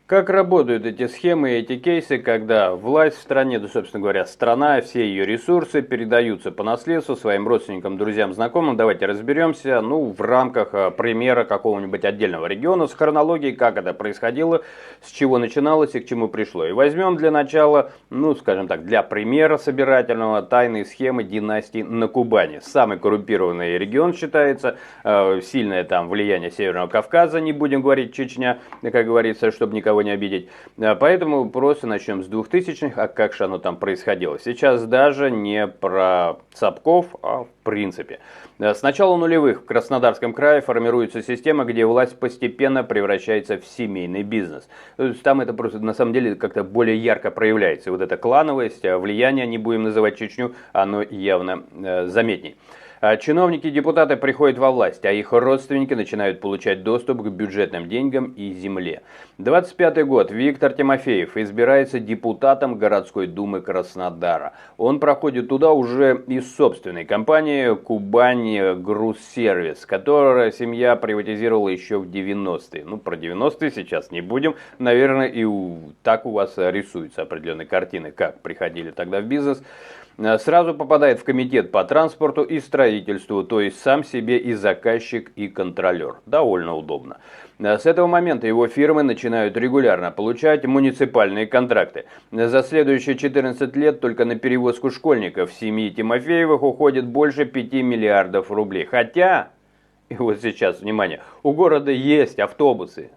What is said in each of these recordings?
Как работают эти схемы и эти кейсы, когда власть в стране, да, собственно говоря, страна, все ее ресурсы передаются по наследству своим родственникам, друзьям, знакомым? Давайте разберемся, в рамках примера какого-нибудь отдельного региона с хронологией, как это происходило, с чего начиналось и к чему пришло. И возьмем для начала, скажем так, для примера собирательного тайные схемы династии на Кубани. Самый коррумпированный регион считается, сильное там влияние Северного Кавказа, не будем говорить Чечня, как говорится, чтобы никого не обидеть. Поэтому просто начнем с 2000-х, а как же оно там происходило. Сейчас даже не про Цапков, а в принципе. С начала нулевых в Краснодарском крае формируется система, где власть постепенно превращается в семейный бизнес. То есть там это просто на самом деле как-то более ярко проявляется. И вот эта клановость, влияние, не будем называть Чечню, оно явно заметней. Чиновники и депутаты приходят во власть, а их родственники начинают получать доступ к бюджетным деньгам и земле. 25-й год. Виктор Тимофеев избирается депутатом городской думы Краснодара. Он проходит туда уже из собственной компании «Кубань Грузсервис», которую семья приватизировала еще в 90-е. Про 90-е сейчас не будем. Наверное, так у вас рисуются определенные картины, как приходили тогда в бизнес. Сразу попадает в комитет по транспорту и строительству, то есть сам себе и заказчик, и контролер. Довольно удобно. С этого момента его фирмы начинают регулярно получать муниципальные контракты. За следующие 14 лет только на перевозку школьников семьи Тимофеевых уходит больше 5 миллиардов рублей. Хотя, и вот сейчас, внимание, у города есть автобусы.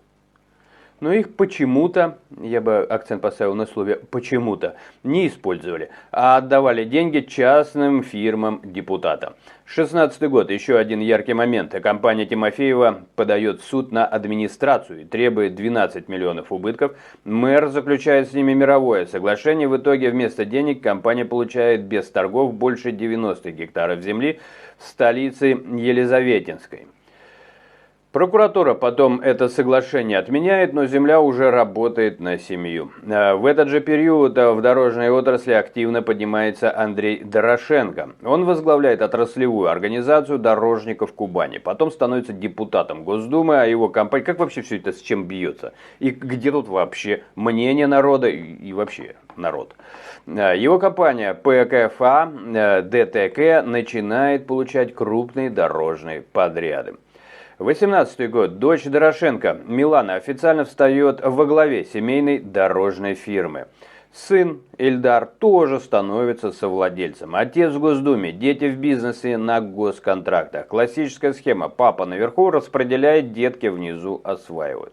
Но их почему-то, я бы акцент поставил на слове «почему-то», не использовали, а отдавали деньги частным фирмам депутата. 16-й год, еще один яркий момент. Компания Тимофеева подает в суд на администрацию и требует 12 миллионов убытков. Мэр заключает с ними мировое соглашение. В итоге вместо денег компания получает без торгов больше 90 гектаров земли в столице Елизаветинской. Прокуратура потом это соглашение отменяет, но земля уже работает на семью. В этот же период в дорожной отрасли активно поднимается Андрей Дорошенко. Он возглавляет отраслевую организацию дорожников Кубани. Потом становится депутатом Госдумы, а его компания... Как вообще все это с чем бьется? И где тут вообще мнение народа и вообще народ? Его компания ПКФА ДТК начинает получать крупные дорожные подряды. 18-й год. Дочь Дорошенко, Милана, официально встает во главе семейной дорожной фирмы. Сын Эльдар тоже становится совладельцем. Отец в Госдуме, дети в бизнесе на госконтрактах. Классическая схема. Папа наверху распределяет, детки внизу осваивают.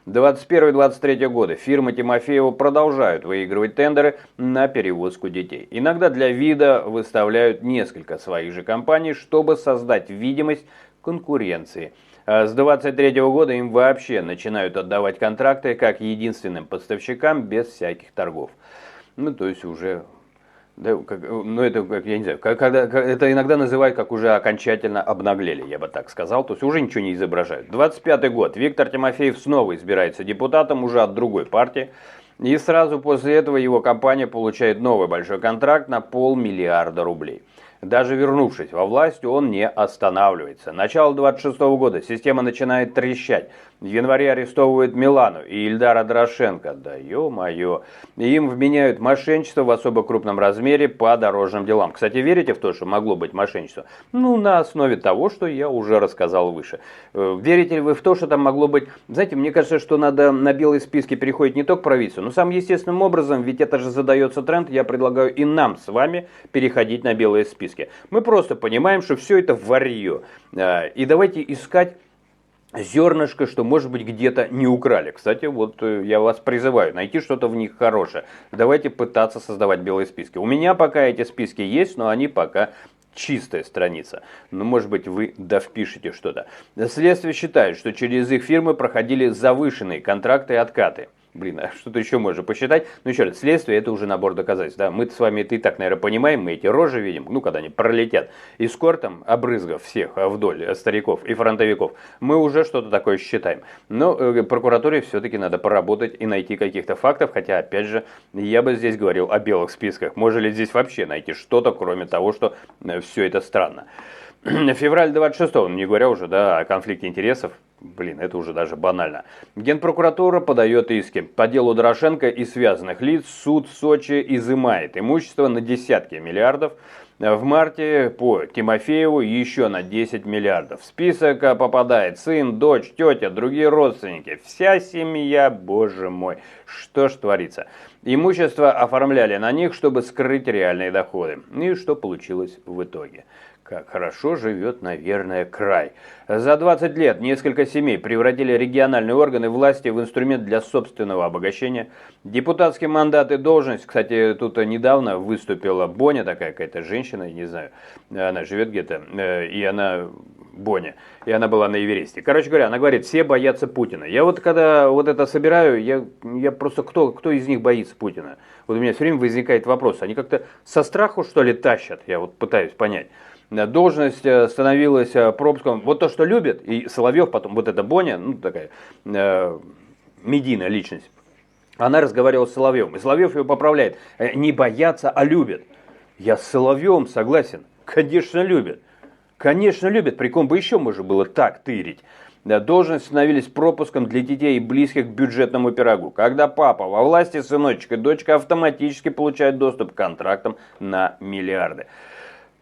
21-23 годы. Фирмы Тимофеева продолжают выигрывать тендеры на перевозку детей. Иногда для вида выставляют несколько своих же компаний, чтобы создать видимость конкуренции. С 23 года им вообще начинают отдавать контракты как единственным поставщикам без всяких торгов. То есть уже... Да, я не знаю, это иногда называют, как уже окончательно обнаглели, я бы так сказал, то есть уже ничего не изображают. 25 год. Виктор Тимофеев снова избирается депутатом уже от другой партии. И сразу после этого его компания получает новый большой контракт на 500 миллиарда рублей. Даже вернувшись во власть, он не останавливается. Начало 26 года. Система начинает трещать. В январе арестовывают Милану и Ильдара Дорошенко. Да ё-моё. Им вменяют мошенничество в особо крупном размере по дорожным делам. Кстати, верите в то, что могло быть мошенничество? На основе того, что я уже рассказал выше. Верите ли вы в то, что там могло быть... Знаете, мне кажется, что надо на белые списки переходить не только правительству, но самым естественным образом, ведь это же задается тренд, я предлагаю и нам с вами переходить на белые списки. Мы просто понимаем, что все это варье. И давайте искать зернышко, что, может быть, где-то не украли. Кстати, вот я вас призываю найти что-то в них хорошее. Давайте пытаться создавать белые списки. У меня пока эти списки есть, но они пока чистая страница. Может быть, вы впишите что-то. Следствие считает, что через их фирмы проходили завышенные контракты и откаты. А что-то еще можно посчитать. Еще раз, следствие — это уже набор доказательств. Да? Мы с вами это и так, наверное, понимаем. Мы эти рожи видим, когда они пролетят. Эскортом, обрызгав всех вдоль стариков и фронтовиков, мы уже что-то такое считаем. Но прокуратуре все-таки надо поработать и найти каких-то фактов. Хотя, опять же, я бы здесь говорил о белых списках. Можно ли здесь вообще найти что-то, кроме того, что все это странно. Февраль 26-го, не говоря уже, да, о конфликте интересов. Блин, это уже даже банально. Генпрокуратура подает иски. По делу Дорошенко и связанных лиц суд Сочи изымает имущество на десятки миллиардов. В марте по Тимофееву еще на 10 миллиардов. В список попадает сын, дочь, тетя, другие родственники. Вся семья, боже мой, что ж творится. Имущество оформляли на них, чтобы скрыть реальные доходы. И что получилось в итоге? Как хорошо живет, наверное, край. За 20 лет несколько семей превратили региональные органы власти в инструмент для собственного обогащения. Депутатский мандат и должность, кстати, тут недавно выступила Боня, такая какая-то женщина, я не знаю, она живет где-то, и она... Боня. И она была на Эвересте. Короче говоря, она говорит, все боятся Путина. Я вот когда вот это собираю, я просто, кто из них боится Путина? Вот у меня все время возникает вопрос. Они как-то со страху, что ли, тащат? Я вот пытаюсь понять. Должность становилась пропуском. Вот то, что любят, и Соловьев потом, вот эта Боня, ну такая медийная личность, она разговаривала с Соловьевым. И Соловьев его поправляет. Не боятся, а любят. Я с Соловьевым согласен. Конечно, любят. Конечно, любят, при ком бы еще можно было так тырить. Должности становились пропуском для детей и близких к бюджетному пирогу. Когда папа во власти, сыночек и дочка автоматически получают доступ к контрактам на миллиарды.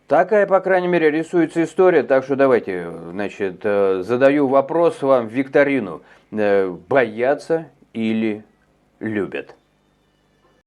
Такая, по крайней мере, рисуется история, так что давайте, значит, задаю вопрос вам, викторину. Боятся или любят?